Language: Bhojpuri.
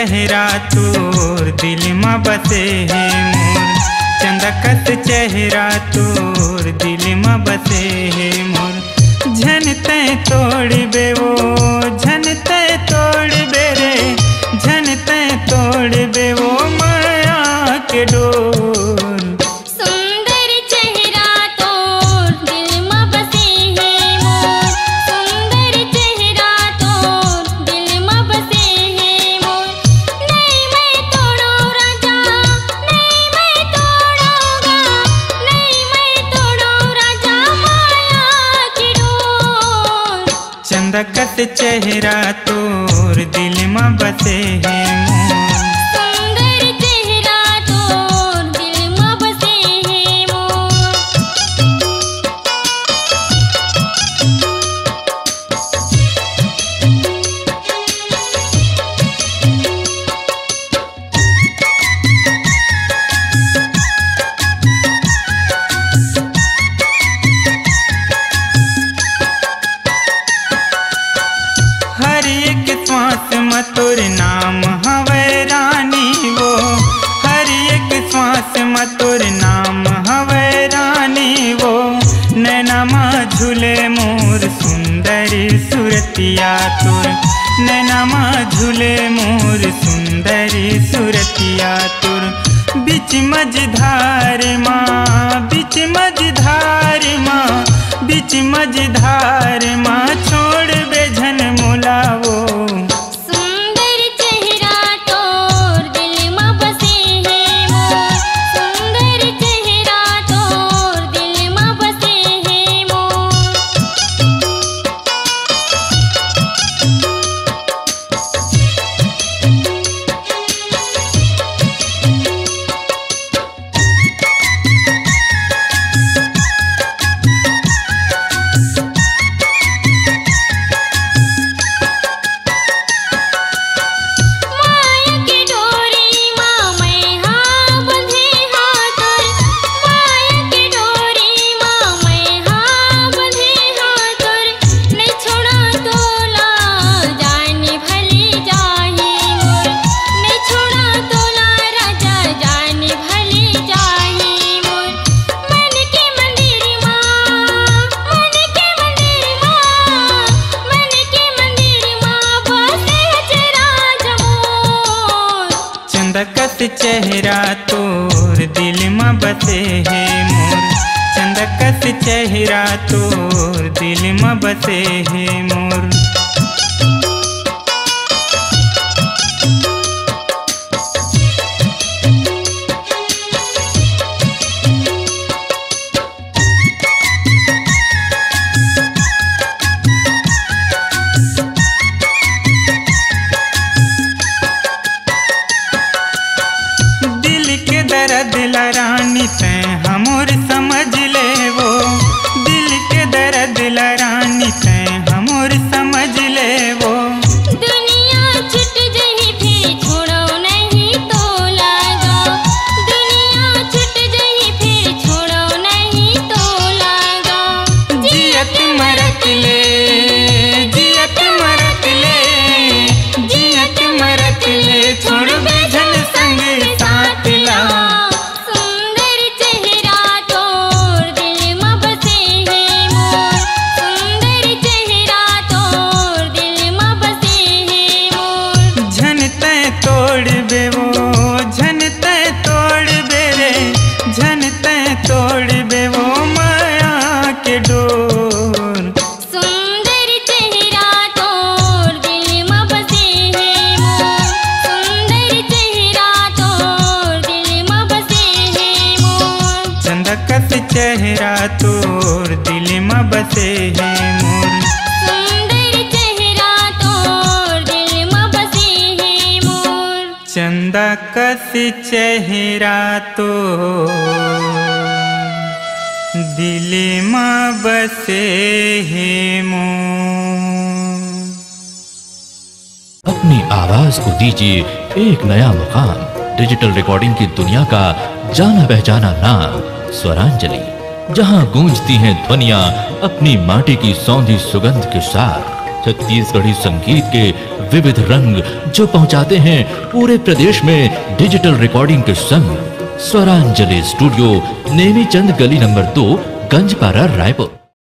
चेहरा तोर दिल में बसे है मोर, चंदकस चेहरा तोर दिल में बसे है मोर। झन तय तोड़ बे वो झन तय तोड़ बे रे, झन तय तोड़ बे वो माया के डोर। सुंदर चेहरा तोर दिल में बसे है मोर, सुंदर चेहरा तोर दिल में बसे है मोर। नहीं मैं तोड़ो राजा, नहीं मैं तोड़ूंगा, नहीं मैं तोड़ो राजा माया की डोर। चंदकस चेहरा तोर दिल में बसे है मोर, सुंदर चेहरा तोर दिल में बसे है मोर। हर एक श्वास में तोर नाम हवे रानी वो, हर एक श्वास में तोर नाम हवे रानी वो। नैना माँ झूले मोर सुंदरी सुरतिया तोर, नैना माँ झूले मोर सुंदरी सुरतिया तोर। बीच मझधार माँ, बीच मझधार माँ, बीच मझधार माँ छोड़ बे झन मोलावो। सुंदर चेहरा तोर दिल में बसे है मोर, सुंदर चेहरा तोर दिल में बसे है मोर। माया की डोरी माँ मैं हाँ बंधे हाँ तोर, माया की डोरी माँ मैं हाँ बंधे हाँ तोर। नहीं छोड़ा तोला जानी भली जाही मोर, नहीं छोड़ा तोला राजा जानी भली जाही मोर। मन के मंदिर माँ, मन के मंदिर माँ, मन के मंदिर माँ बसे राज मोर। चंदकस चेहरा तोर दिल में बसे है मोर, चंदकस चेहरा तोर दिल में बसे है मोर। दिल के दर्द ला रानी तैं हमोर समझ ले वो, दिल के दर्द ला रानी तैं हमोर समझ ले वो। दुनिया छुट जही फिर छोड़ो नहीं तो लागा, दुनिया छुट जही फिर छोड़ो नहीं तो लागा। जियत मरत ले, जियत मरत ले, जियत मरत ले छोड़ बे झन संग साथ ला। सुंदर चेहरा तोर दिल में बसे है मोर, सुंदर चेहरा तोर दिल में बसे है मोर। झन तय तोड़ बे वो झन तय तोड़ बे रे, झन तय तोड़ बे वो माया के डोर। सुंदर चेहरा तोर दिल में बसे है मोर, सुंदर चेहरा तोर दिल में बसे है मोर। चंदकस चेहरा तोर दिल में बसे है मोर, सुंदर चेहरा तोर दिल में बसे है मोर। चंदकस चेहरा तोर दिल में बसे है मोर। अपनी आवाज को दीजिए एक नया मुकाम। डिजिटल रिकॉर्डिंग की दुनिया का जाना पहचाना नाम स्वरांजलि, जहां गूंजती हैं ध्वनियां अपनी माटी की सौंधी सुगंध के साथ। छत्तीसगढ़ी संगीत के विविध रंग जो पहुंचाते हैं पूरे प्रदेश में डिजिटल रिकॉर्डिंग के संग। स्वरांजलि स्टूडियो, नेमीचंद गली नंबर 2, गंजपारा, रायपुर।